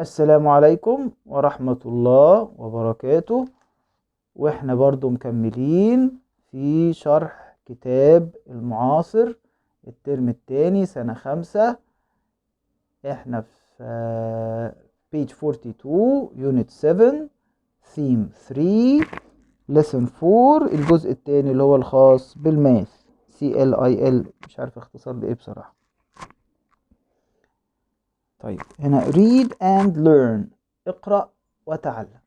السلام عليكم ورحمة الله وبركاته. واحنا برضو مكملين في شرح كتاب المعاصر الترم الثاني سنة 5. احنا في page 42 unit 7 theme 3 lesson 4 الجزء الثاني اللي هو الخاص بالماث CLIL، مش عارف اختصار لايه بصراحة. طيب هنا read and learn، اقرأ وتعلم.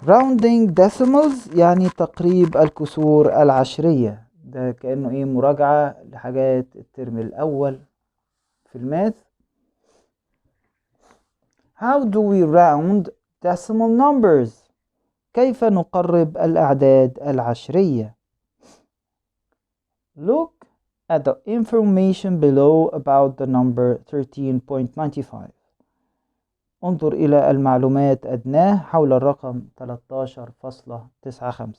rounding decimals يعني تقريب الكسور العشرية. ده كأنه ايه مراجعة لحاجات الترم الأول في الماث. How do we round decimal numbers؟ كيف نقرب الأعداد العشرية؟ Look at the information below about the number 13.95. انظر إلى المعلومات أدناه حول الرقم 13.95.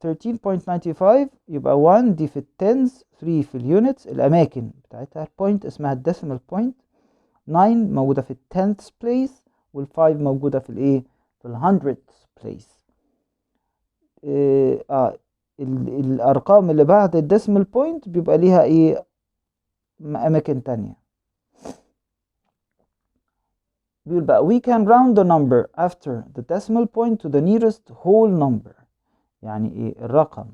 13.95 يبقى 1 دي في التنز، 3 في اليونتس الأماكن بتاعتها، البوينت اسمها الديسيمال بوينت، 9 موجودة في التنث بليس، وال5 موجودة في الايه في الهندردث بليس. الأرقام اللي بعد الديسيمال بوينت بيبقى ليها ايه أماكن تانية. بيقول بقى we can round the number after the decimal point to the nearest whole number. يعني ايه الرقم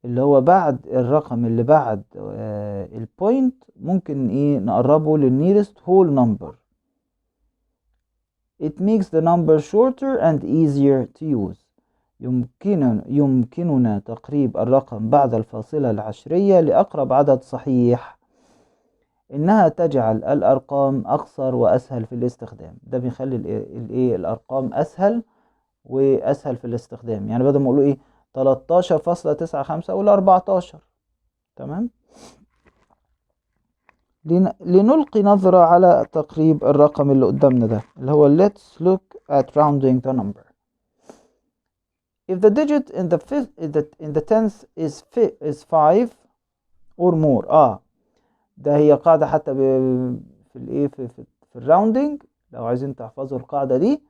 اللي هو بعد الرقم اللي بعد البوينت ممكن ايه نقربه للنيرست whole number. It makes the number shorter and easier to use. يمكننا تقريب الرقم بعد الفاصلة العشرية لأقرب عدد صحيح. إنها تجعل الأرقام أقصر وأسهل في الاستخدام. ده بيخلي الأرقام أسهل وأسهل في الاستخدام. يعني بدل ما أقوله إيه 13.95 أقول 14. تمام. لنلقي نظرة على تقريب الرقم اللي قدامنا ده اللي هو let's look at rounding the number. If the digit in the tenth is 5 or more. ده هي قاعدة حتى في الايه في الراوندنج. لو عايزين تحفظوا القاعدة دي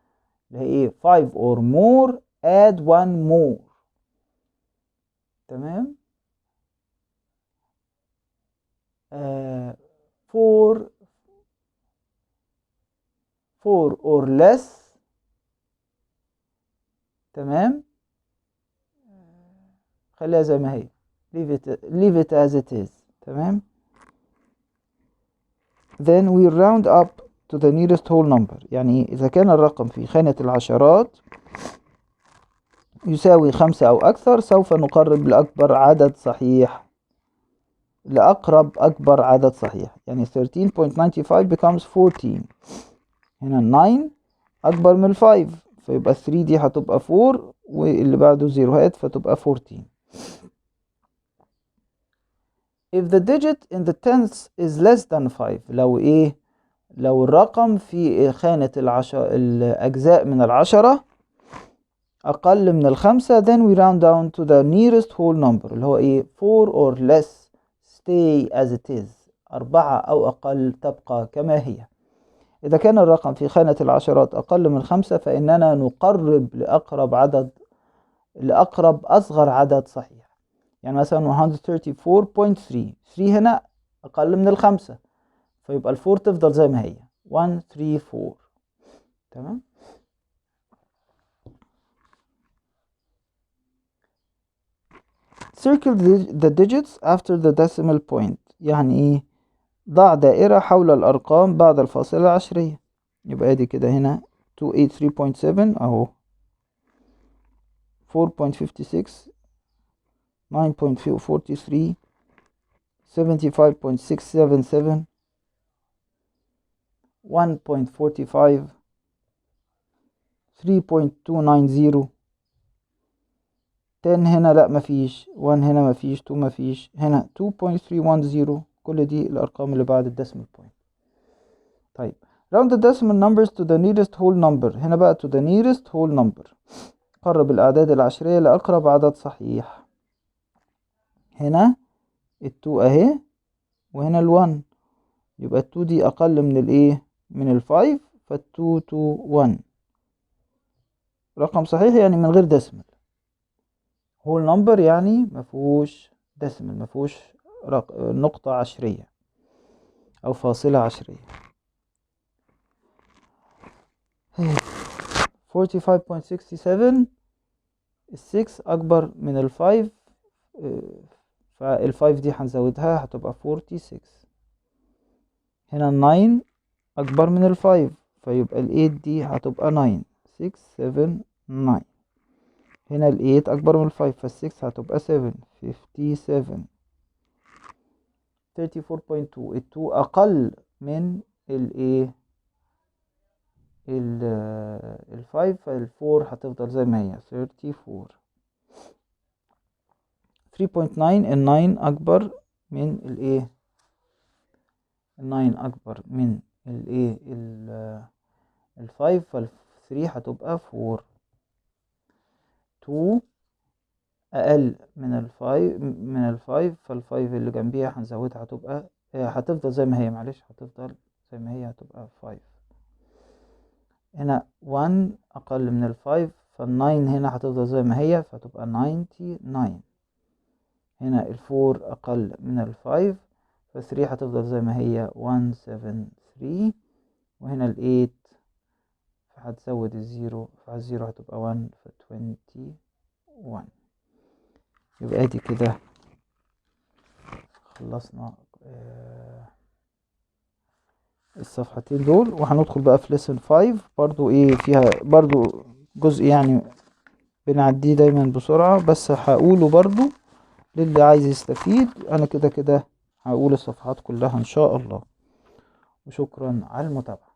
اللي هي ايه 5 or more add 1 more. تمام. 4 or less. تمام. خليها زي ما هي leave it as it is. تمام. then we round up to the nearest whole number. يعني إذا كان الرقم في خانة العشرات يساوي 5 أو أكثر سوف نقرب لأكبر عدد صحيح لأقرب أكبر عدد صحيح. يعني 13.95 becomes 14. هنا 9 أكبر من 5 فيبقى 3 دي هتبقى 4 واللي بعده زيروهات فتبقى 14. If the digit in the tenth is less than 5. لو الرقم في خانة الأجزاء من العشرة أقل من 5 then we round down to the nearest whole number اللي هو 4 or less stay as it is. 4 أو أقل تبقى كما هي. إذا كان الرقم في خانة العشرات أقل من 5 فإننا نقرب لأقرب أصغر عدد صحيح. يعني مثلا 134.3 3 هنا أقل من 5 فيبقى 4 تفضل زي ما هي 134. تمام. circle the digits after the decimal point. يعني ضع دائرة حول الأرقام بعد الفاصلة العشرية. يبقى ادي كده هنا 283.7 اهو 4.56 9.43 75.677 1.45 3.290 10 هنا لا مفيش 1 هنا مفيش 2 مفيش هنا 2.310. كل دي الأرقام اللي بعد الديسمال بوينت. طيب round the decimal numbers to the nearest whole number. هنا بقى to the nearest whole number. قرب الأعداد العشرية لأقرب عدد صحيح. هنا 2 أهي وهنا ال1، يبقى ال2 دي اقل من الايه، من ال5، فال2 to 1 رقم صحيح يعني من غير ديسمال. هول نمبر يعني مفهوش ديسمال، مفهوش نقطة عشرية او فاصلة عشرية. 45.67 ال6 اكبر من ال5، فال5 دي هنزودها هتبقى 46. هنا ال9 اكبر من ال5، فيبقى ال8 دي هتبقى 9. 6 7 9. هنا ال8 اكبر من ال5، فال6 هتبقى 7 57. 34.2 ال2 اقل من الايه، ال5، فال4 هتفضل زي ما هي 34. 3.9 ال9 اكبر من الايه، ال9 اكبر من الايه ال5، فال3 هتبقى 4. 2 اقل من ال5 فال5 اللي جنبيها هنزودها هتبقى هتفضل زي ما هي، معلش هتفضل زي ما هي، هتبقى 5. هنا 1 اقل من ال5، فال9 هنا هتفضل زي ما هي، فهتبقى 99. هنا ال4 اقل من ال5، فال3 هتفضل زي ما هي 173. وهنا ال8 فهتزود الزيرو، فالزيرو هتبقى 1، ف21. يبقى ادي كده خلصنا الصفحتين دول، وهندخل بقى في lesson 5. برضو ايه فيها برضو جزء يعني بنعديه دايما بسرعة، بس هقوله برضو للي عايز يستفيد. انا كده كده هقول الصفحات كلها ان شاء الله، وشكرا على المتابعة.